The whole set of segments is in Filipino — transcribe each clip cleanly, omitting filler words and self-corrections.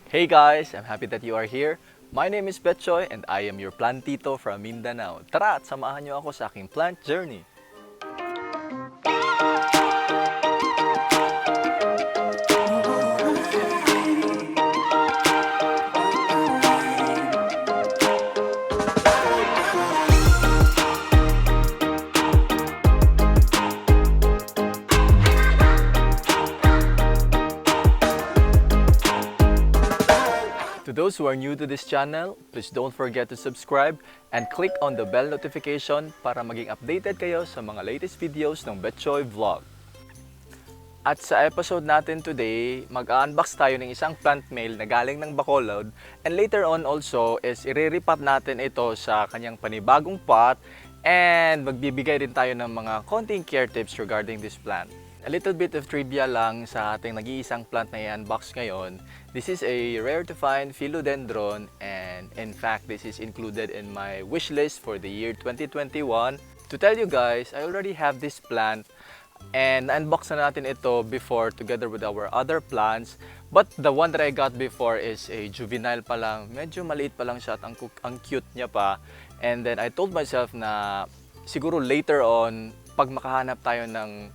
Hey guys, I'm happy that you are here. My name is Bechoy and I am your plantito from Mindanao. Tara at samahan niyo ako sa aking plant journey. To those who are new to this channel, please don't forget to subscribe and click on the bell notification para maging updated kayo sa mga latest videos ng Bechoy Vlog. At sa episode natin today, mag-unbox tayo ng isang plant mail na galing ng Bacolod, and later on also is iriripat natin ito sa kanyang panibagong pot, and magbibigay din tayo ng mga konting care tips regarding this plant. A little bit of trivia lang sa ating nag-iisang plant na i-unbox ngayon. This is a rare to find philodendron, and in fact this is included in my wish list for the year 2021. To tell you guys, I already have this plant and unbox na natin ito before together with our other plants. But the one that I got before is a juvenile pa lang. Medyo maliit pa lang siya at ang cute niya pa. And then I told myself na siguro later on, pag makahanap tayo ng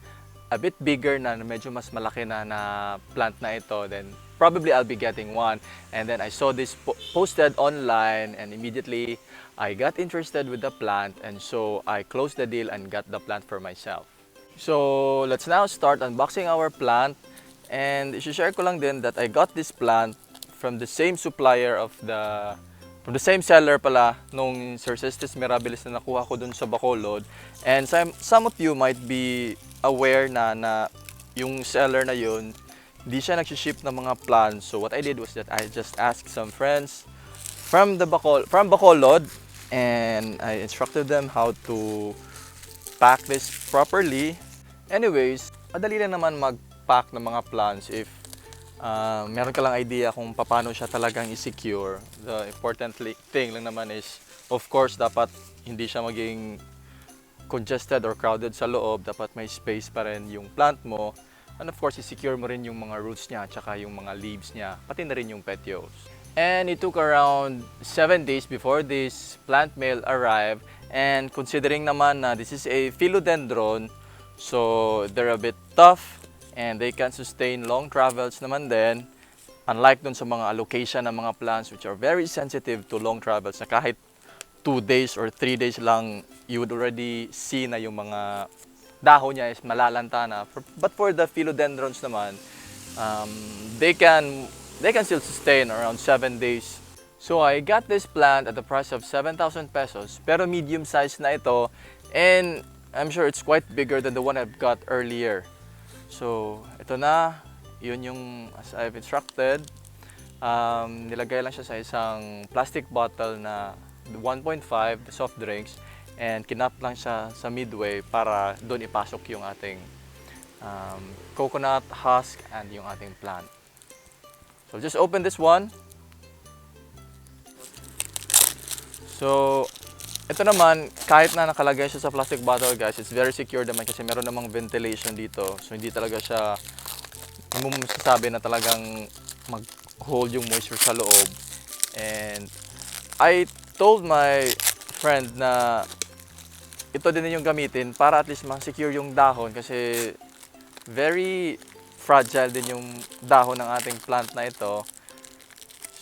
a bit bigger na medyo mas malaki na plant na ito, then probably I'll be getting one. And then I saw this posted online and immediately I got interested with the plant, and so I closed the deal and got the plant for myself. So let's now start unboxing our plant, and i-share ko lang din that I got this plant from the same supplier of from the same seller pala nung Cercistis mirabilis na nakuha ko dun sa Bacolod. And some of you might be aware na yung seller na yun, hindi siya nag-ship ng mga plants. So what I did was that I just asked some friends from Bacolod, and I instructed them how to pack this properly. Anyways, madali lang naman mag-pack ng mga plants if meron ka lang idea kung paano siya talagang i-secure. The important thing lang naman is, of course, dapat hindi siya maging congested or crowded sa loob. Dapat may space pa rin yung plant mo. And of course, i-secure mo rin yung mga roots niya at saka yung mga leaves niya, pati na rin yung petioles. And it took around 7 days before this plant mail arrived. And considering naman na this is a philodendron, so they're a bit tough and they can sustain long travels naman din. Unlike dun sa mga allocation ng mga plants which are very sensitive to long travels, na kahit 2 days or 3 days lang, you would already see na yung mga dahon niya is malalanta na. But for the philodendrons naman, they can still sustain around 7 days. So I got this plant at the price of 7,000 pesos, pero medium size na ito, and I'm sure it's quite bigger than the one I've got earlier. So ito na, yun yung as I've instructed. Nilagay lang siya sa isang plastic bottle na 1.5 soft drinks, and kinap lang siya sa midway para doon ipasok yung ating coconut husk and yung ating plant. So just open this one. So ito naman, kahit na nakalagay siya sa plastic bottle guys, it's very secure naman kasi meron namang ventilation dito. So hindi talaga siya, hindi mo masasabi na talagang mag-hold yung moisture sa loob. And I told my friend na ito din yung gamitin para at least ma-secure yung dahon, kasi very fragile din yung dahon ng ating plant na ito.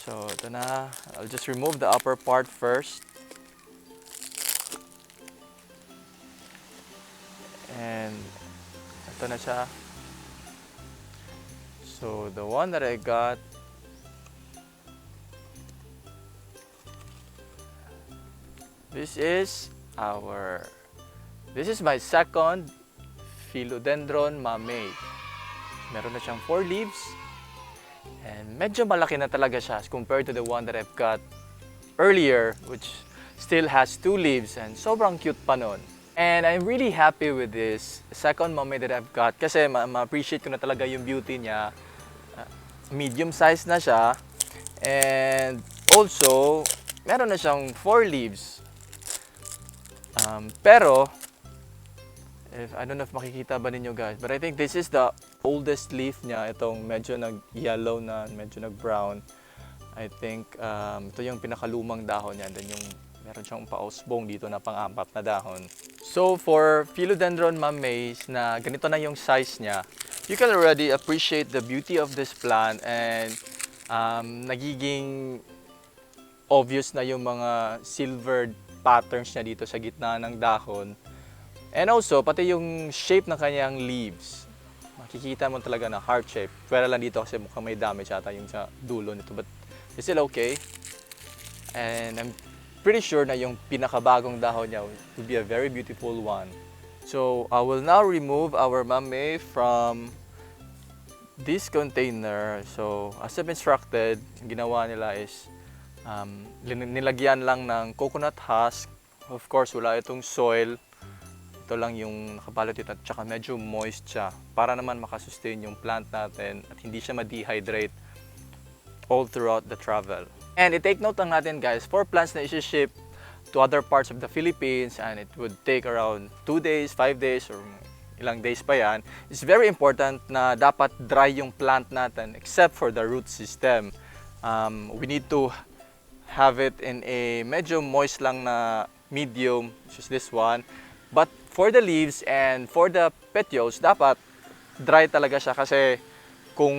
So ito na, I'll just remove the upper part first. And ito na siya. So the one that I got, this is my second philodendron mame. Meron na siyang 4 leaves, and medyo malaki na talaga siya as compared to the one that I've got earlier, which still has 2 leaves, and sobrang cute pa nun. And I'm really happy with this second mame that I've got kasi ma-appreciate ko na talaga yung beauty niya. Medium size na siya, and also meron na siyang 4 leaves. Pero I don't know if makikita ba ninyo guys, but I think this is the oldest leaf niya, itong medyo nag-yellow na, medyo nag-brown. I think ito yung pinakalumang dahon niya. Then yung meron siyang pausbong dito na pang-apat na dahon. So for Philodendron mamays na ganito na yung size niya, you can already appreciate the beauty of this plant and nagiging obvious na yung mga silvered patterns niya dito sa gitna ng dahon. And also, pati yung shape ng kanyang leaves. Makikita mo talaga na heart shape. Pwera lang dito kasi mukhang may damage ata yung sa dulo nito. But it's still okay. And I'm pretty sure na yung pinakabagong dahon niya will be a very beautiful one. So, I will now remove our mamey from this container. So, as I've instructed, yung ginawa nila is nilagyan lang ng coconut husk. Of course, wala itong soil. Ito lang yung nakabalot dito at saka medyo moist siya para naman makasustain yung plant natin at hindi siya ma-dehydrate all throughout the travel. And i-take note lang natin guys, for plants na isi-ship to other parts of the Philippines and it would take around 2 days, 5 days or ilang days pa yan, it's very important na dapat dry yung plant natin except for the root system. We need to have it in a medyo moist lang na medium, which is this one. But for the leaves and for the petioles, dapat dry talaga siya kasi kung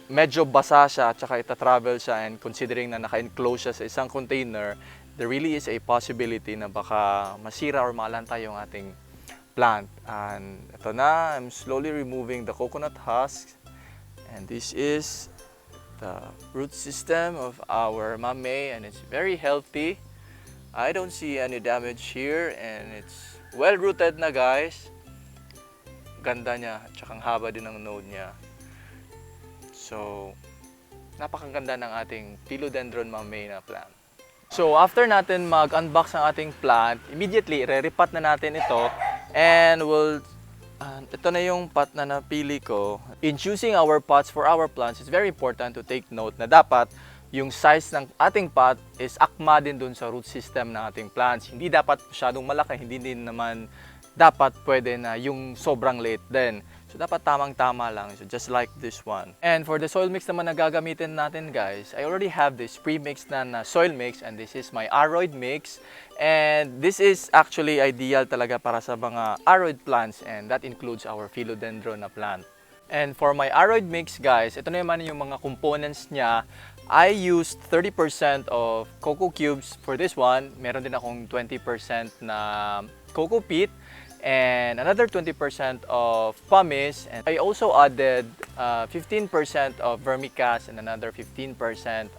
medyo basa siya at saka ita-travel siya and considering na naka-enclose siya sa isang container, there really is a possibility na baka masira or maalanta yung ating plant. And ito na, I'm slowly removing the coconut husk and this is the root system of our mamey and it's very healthy. I don't see any damage here and it's well rooted na guys. Ganda niya at saka ang haba din ng node niya. So, napakaganda ng ating Philodendron mamey na plant. So, after natin mag-unbox ang ating plant, immediately re-repot na natin ito and ito na yung pot na napili ko. In choosing our pots for our plants, it's very important to take note na dapat yung size ng ating pot is akma din dun sa root system ng ating plants. Hindi dapat masyadong malaki, hindi din naman dapat pwede na yung sobrang liit din. So dapat tamang-tama lang, so just like this one. And for the soil mix naman na gagamitin natin guys, I already have this pre-mix na soil mix and this is my aroid mix. And this is actually ideal talaga para sa mga aroid plants and that includes our Philodendron na plant. And for my aroid mix guys, ito na naman yung mga components niya. I used 30% of cocoa cubes for this one. Meron din akong 20% na cocoa peat and another 20% of pumice. And I also added 15% of vermicast and another 15%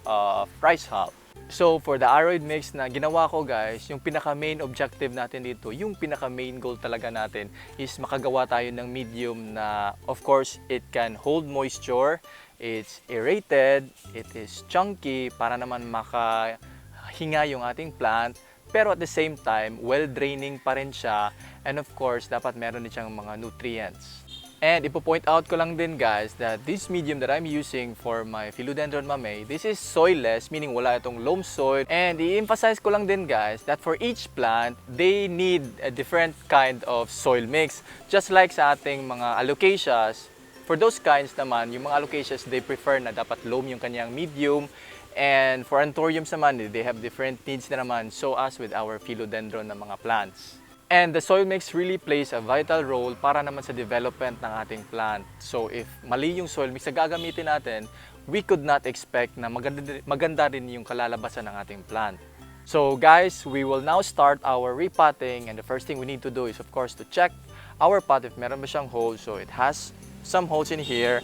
of rice hull. So for the aroid mix na ginawa ko guys, yung pinaka main objective natin dito, yung pinaka main goal talaga natin is makagawa tayo ng medium na of course it can hold moisture, it's aerated, it is chunky para naman makahinga yung ating plant, pero at the same time well draining pa rin siya and of course dapat meron din siyang mga nutrients. And ipo-point out ko lang din guys that this medium that I'm using for my Philodendron mamey, this is soilless, meaning wala itong loam soil. And i-emphasize ko lang din guys that for each plant, they need a different kind of soil mix. Just like sa ating mga alocasias, for those kinds naman, yung mga alocasias, they prefer na dapat loam yung kanyang medium. And for anthuriums naman, they have different needs na naman, so as with our Philodendron na mga plants. And the soil mix really plays a vital role para naman sa development ng ating plant. So if mali yung soil mix na gagamitin natin, we could not expect na maganda rin yung kalalabasan ng ating plant. So guys, we will now start our repotting and the first thing we need to do is of course to check our pot if meron ba siyang holes. So it has some holes in here.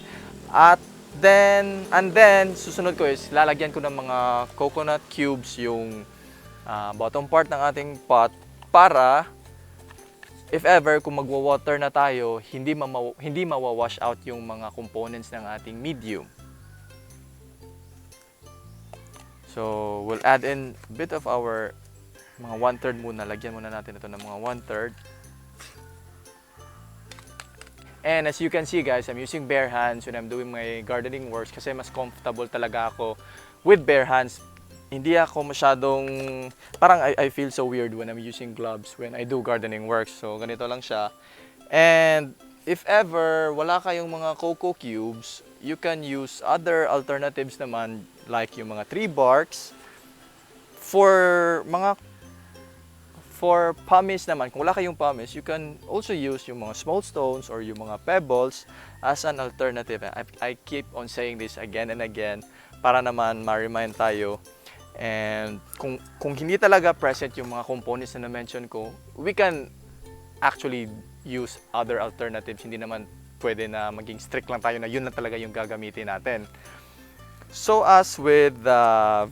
And then susunod ko is lalagyan ko ng mga coconut cubes yung bottom part ng ating pot para if ever, kung magwa-water na tayo, hindi mawawash out yung mga components ng ating medium. So, we'll add in a bit of our mga 1/3 muna. Lagyan muna natin ito ng mga 1/3. And as you can see guys, I'm using bare hands when I'm doing my gardening works kasi mas comfortable talaga ako with bare hands. Hindi ako masyadong, parang I feel so weird when I'm using gloves when I do gardening work. So, ganito lang siya. And if ever wala kayong mga cocoa cubes, you can use other alternatives naman like yung mga tree barks. For pumice naman, kung wala kayong pumice, you can also use yung mga small stones or yung mga pebbles as an alternative. I keep on saying this again and again para naman ma-remind tayo. And kung hindi talaga present yung mga components na na-mention ko, we can actually use other alternatives. Hindi naman pwede na maging strict lang tayo na yun na talaga yung gagamitin natin. So as with the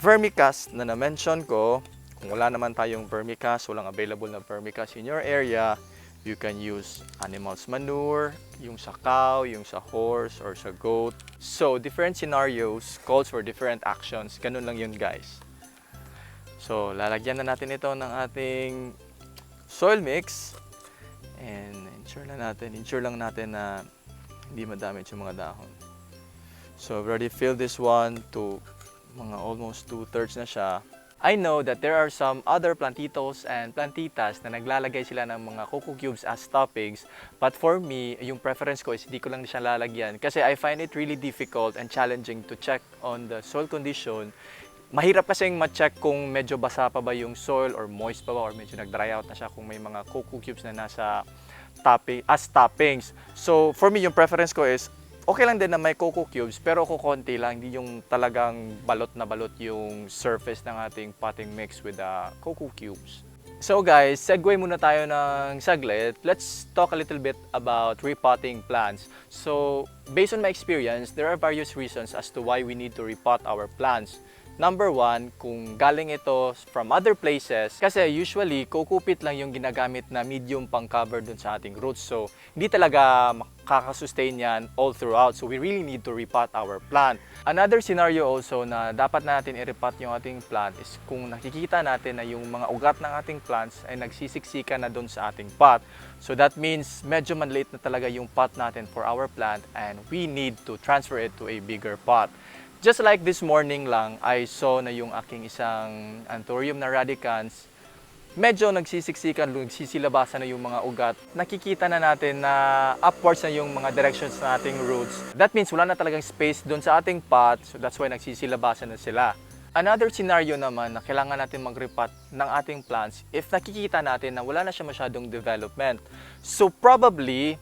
vermicast na na-mention ko, kung wala naman tayong vermicast, walang available na vermicast in your area, you can use animals manure, yung sa cow, yung sa horse, or sa goat. So, different scenarios calls for different actions. Ganun lang yun, guys. So, lalagyan na natin ito ng ating soil mix. And ensure lang natin na hindi madamage yung mga dahon. So, I've already filled this one to mga almost 2/3 na siya. I know that there are some other plantitos and plantitas na naglalagay sila ng mga coco cubes as toppings. But for me, yung preference ko is hindi ko lang siya lalagyan kasi I find it really difficult and challenging to check on the soil condition. Mahirap kasing ma-check kung medyo basa pa ba yung soil or moist pa ba or medyo nag-dry out na siya kung may mga coco cubes na nasa toppings. So for me, yung preference ko is okay lang din na may coco cubes pero kukonti lang, hindi yung talagang balot na balot yung surface ng ating potting mix with the coco cubes. So guys, segue muna tayo ng saglit. Let's talk a little bit about repotting plants. So based on my experience, there are various reasons as to why we need to repot our plants. Number one, kung galing ito from other places, kasi usually coco peat lang yung ginagamit na medium pang cover dun sa ating roots. So, hindi talaga makakasustain yan all throughout. So, we really need to repot our plant. Another scenario also na dapat natin i-repot yung ating plant is kung nakikita natin na yung mga ugat ng ating plants ay nagsisiksika na dun sa ating pot. So, that means medyo manliit na talaga yung pot natin for our plant and we need to transfer it to a bigger pot. Just like this morning lang, I saw na yung aking isang anthurium na radicans, medyo nagsisiksikan, nagsisilabasan na yung mga ugat. Nakikita na natin na upwards na yung mga directions na ating roots. That means wala na talagang space doon sa ating pot, so that's why nagsisilabasan na sila. Another scenario naman na kailangan natin mag-repot ng ating plants if nakikita natin na wala na siya masyadong development. So probably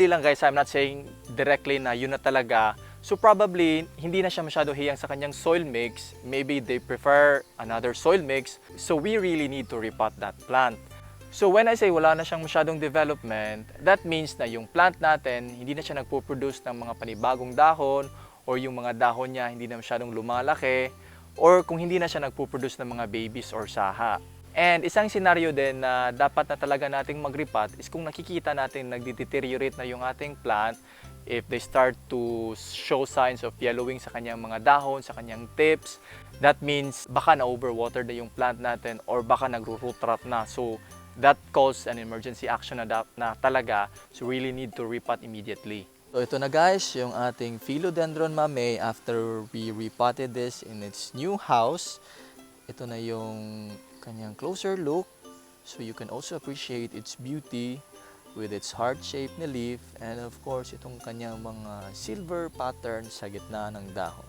lang guys, I'm not saying directly na yun na talaga. So probably, hindi na siya masyado hiyang sa kanyang soil mix. Maybe they prefer another soil mix. So we really need to repot that plant. So when I say wala na siyang masyadong development, that means na yung plant natin, hindi na siya nagpo-produce ng mga panibagong dahon or yung mga dahon niya hindi na masyadong lumalaki or kung hindi na siya nagpo-produce ng mga babies or saha. And isang scenario din na dapat na talaga nating mag-repot is kung nakikita natin nagde-deteriorate na yung ating plant, if they start to show signs of yellowing sa kanyang mga dahon, sa kanyang tips, that means baka na-overwater na yung plant natin or baka nagro-root rot na. So that calls an emergency action na talaga. So really need to repot immediately. So ito na guys, yung ating philodendron mame after we repotted this in its new house. Ito na yung kanyang closer look. So you can also appreciate its beauty with its heart-shaped na leaf and of course itong kanyang mga silver pattern sa gitna ng dahon.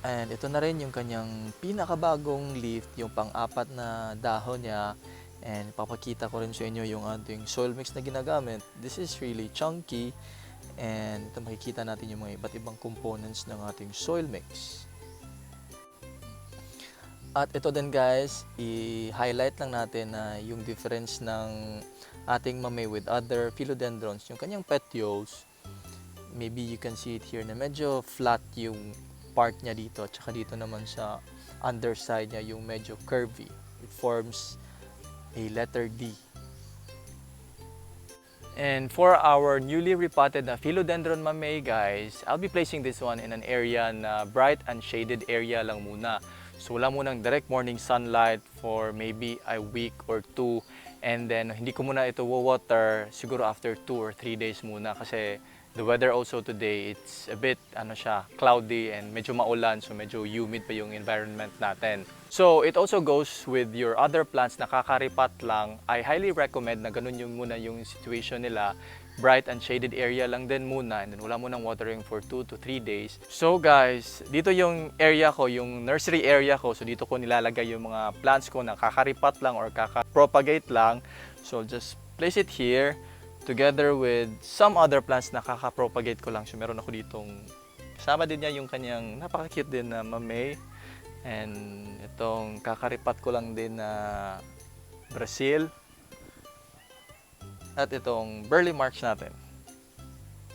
And ito na rin yung kanyang pinakabagong leaf, yung pang-apat na dahon niya. And papakita ko rin sa inyo yung ating soil mix na ginagamit. This is really chunky and ito makikita natin yung mga iba't ibang components ng ating soil mix. At ito din guys, i-highlight lang natin na yung difference ng ating mame with other philodendrons, yung kanyang petioles. Maybe you can see it here na medyo flat yung part niya dito, at saka dito naman sa underside niya yung medyo curvy. It forms a letter D. And for our newly repotted na philodendron mame guys, I'll be placing this one in an area na bright and shaded area lang muna. So wala munang direct morning sunlight for maybe a week or two. And then hindi ko muna ito water siguro after 2 or 3 days muna kasi the weather also today, it's a bit cloudy and medyo maulan, so medyo humid pa yung environment natin. So it also goes with your other plants na kakaripat lang. I highly recommend na ganun yung muna yung situation nila bright and shaded area lang din muna, and then wala munang watering for 2 to 3 days. So guys, dito yung area ko, yung nursery area ko. So dito ko nilalagay yung mga plants ko na kakaripat lang or kakapropagate lang. So just place it here together with some other plants na kakapropagate ko lang. So meron ako ditong, kasama din niya yung kanyang napaka-cute din na mamay. And itong kakaripat ko lang din na Brazil. At itong burley marks natin.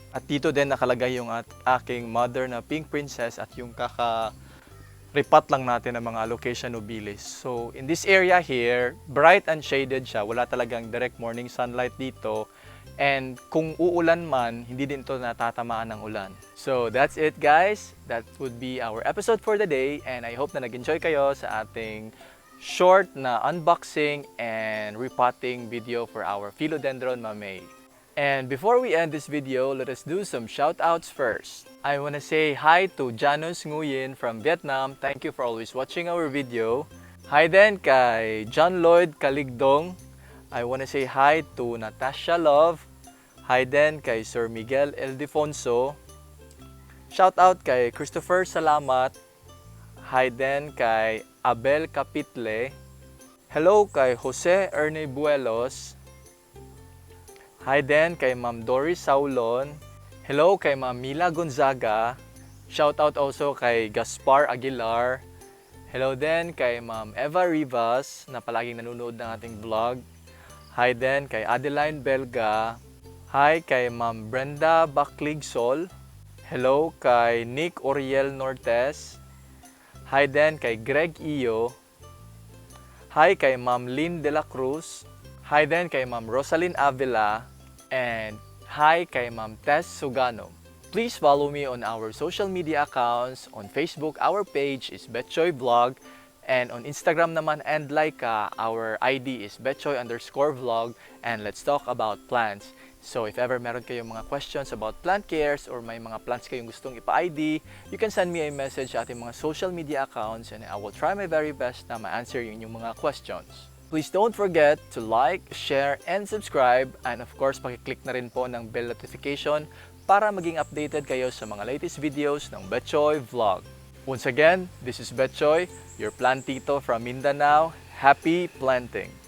At dito din nakalagay yung aking mother na pink princess at yung kaka-repot lang natin ng mga alocasia nobilis. So in this area here, bright and shaded siya. Wala talagang direct morning sunlight dito. And kung uulan man, hindi din ito natatamaan ng ulan. So that's it guys. That would be our episode for the day. And I hope na nag-enjoy kayo sa ating short na unboxing and repotting video for our philodendron mamay. And before we end this video, let us do some shoutouts first. I want to say hi to Janus Nguyen from Vietnam. Thank you for always watching our video. Hi then kay John Lloyd Kaligdong. I want to say hi to Natasha Love. Hi then kay Sir Miguel Eldefonso. Shoutout kay Christopher Salamat. Hi then kay Abel Capitle. Hello kay Jose Erne Buelos. Hi then kay Ma'am Doris Saulon. Hello kay Ma'am Mila Gonzaga. Shoutout also kay Gaspar Aguilar. Hello then kay Ma'am Eva Rivas na palaging nanonood ng ating vlog. Hi then kay Adeline Belga. Hi kay Ma'am Brenda Bacligsol. Hello kay Nick Oriel Nortes. Hi then kay Greg Iyo. Hi kay Ma'am Lynn De La Cruz. Hi then kay Ma'am Rosalyn Avila. And hi kay Ma'am Tess Sugano. Please follow me on our social media accounts. On Facebook, our page is Bechoy Vlog. And on Instagram naman and LYKA, our ID is Bechoy_vlog. And let's talk about plants. So if ever meron kayong mga questions about plant cares or may mga plants kayong gustong ipa-ID, you can send me a message sa ating mga social media accounts and I will try my very best na ma-answer yung mga questions. Please don't forget to like, share, and subscribe. And of course, pakiclick na rin po ng bell notification para maging updated kayo sa mga latest videos ng Bechoy Vlog. Once again, this is Bechoy, your plantito from Mindanao. Happy planting!